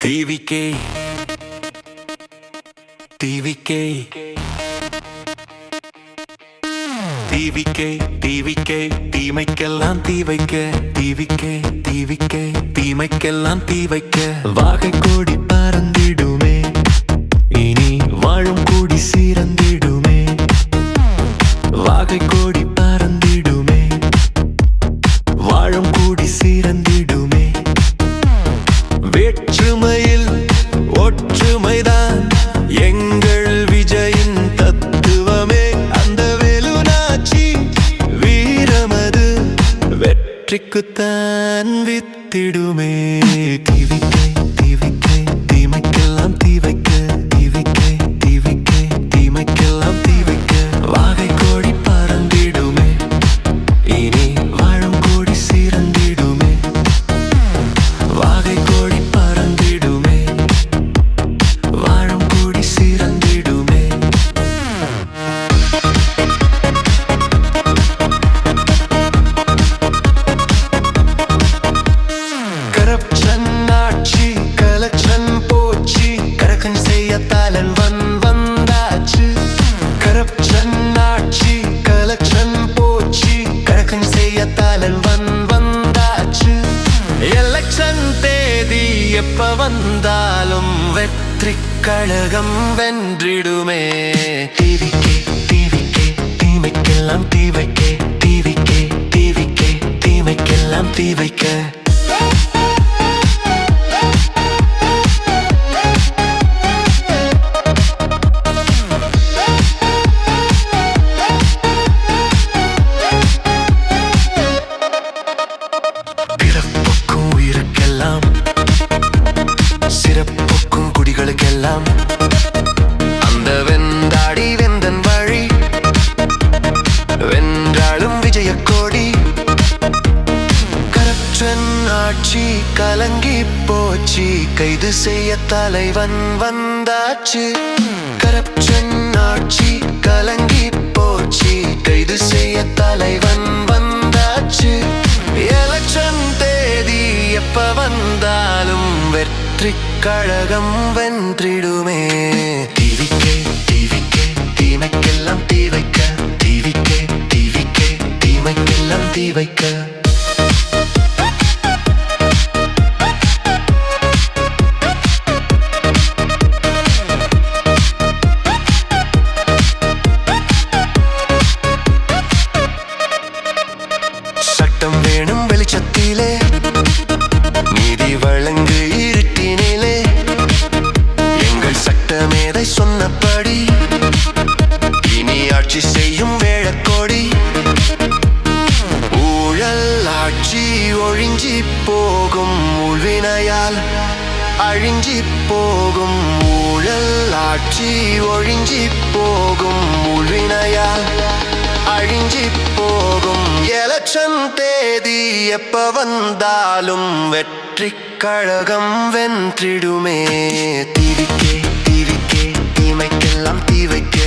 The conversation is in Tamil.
டிவிக்கே டிவிக்கே டிவிக்கே டிவிக்கே தீமைக்கெல்லாம் தீ வைக்க டிவிக்கே டிவிக்கே தீமைக்கெல்லாம் தீ வைக்க வாகை கோடி பறந்திடுமே இனி வாழும் கூடி சீரந்திடுமே வாகை கோடி பறந்திடுமே வாழும் கூடி சீரந்திடுமே வேற்றுமையில் ஒற்றுமைதான் எங்கள் விஜயின் தத்துவமே அந்த வெலுநாச்சி வீரமது வெற்றிக்குத்தான் வித்திடுமே டிவிக்கே டிவிக்கே தீமைக்கெல்லாம் தீ வைக்க டிவிக்கே டிவிக்கே தீமைக்கெல்லாம் தீ வைக்க வாகை கோடி பறந்திடுமே இனி வாழும் கோடி சீரந்திடுமே வாகை கோடி பறந்திடுமே வாழும் கூடி சீரந்திடுமே கரப்ஷன் ஆட்சி கலெக்ஷன் போச்சு கரக்கன் செய்ய தாளன் வந்தாச்சு கரப்ஷன் ஆட்சி கலெக்ஷன் போச்சு கரக்கன் செய்ய தாளன் வந்தாச்சு எலெக்ஷன் தேதி எப்ப வந்தாலும் வெற்றி கழகம் வென்றிடுமே டிவிக்கே டிவிக்கே தீமைக்கெல்லாம் தீ வைக்க டிவிக்கே டிவிக்கே தீமைக்கெல்லாம் தீ வைக்க பிறப்புக்கும் உயிருக்கெல்லாம் சிறப்புக்கும் குடிகளுக்கெல்லாம் அந்த வெந்தாடி வெந்தன் வழி வென்றாலும் விஜய கோடி கரப்ஷன் ஆட்சி கலங்கி போச்சு கைது செய்ய தலைவன் வந்தாச்சு கரப்ஷன் ஆட்சி கலங்கி போச்சு கைது செய்ய தலைவன் வந்தாச்சு எலெக்ஷன் தேதி எப்ப வந்தாலும் வெற்றி கழகம் வென்றிடுமே டிவிக்கே டிவிக்கே தீமைக்கெல்லாம் தீ வைக்க டிவிக்கே டிவிக்கே தீமைக்கெல்லாம் தீ வைக்க சட்டம் வேணும் வெளிச்சத்திலே நீதி வழங்கு இருட்டினிலே எங்கள் சட்டமேதை சொன்னபடி இனி ஆட்சி செய்யும் வேழக்கோடி ஊழல் ஆட்சி ஒழிஞ்சி போகும் உள்வினையால் அழிஞ்சி போகும் ஊழல் ஆட்சி ஒழிஞ்சி போகும் உள்வினையால் அழிஞ்சி போகும் எலெக்ஷன் தேதி எப்ப வந்தாலும் வெற்றி கழகம் வென்றிடுமே டிவிக்கே டிவிக்கே தீமைக்கெல்லாம் தீ வைக்க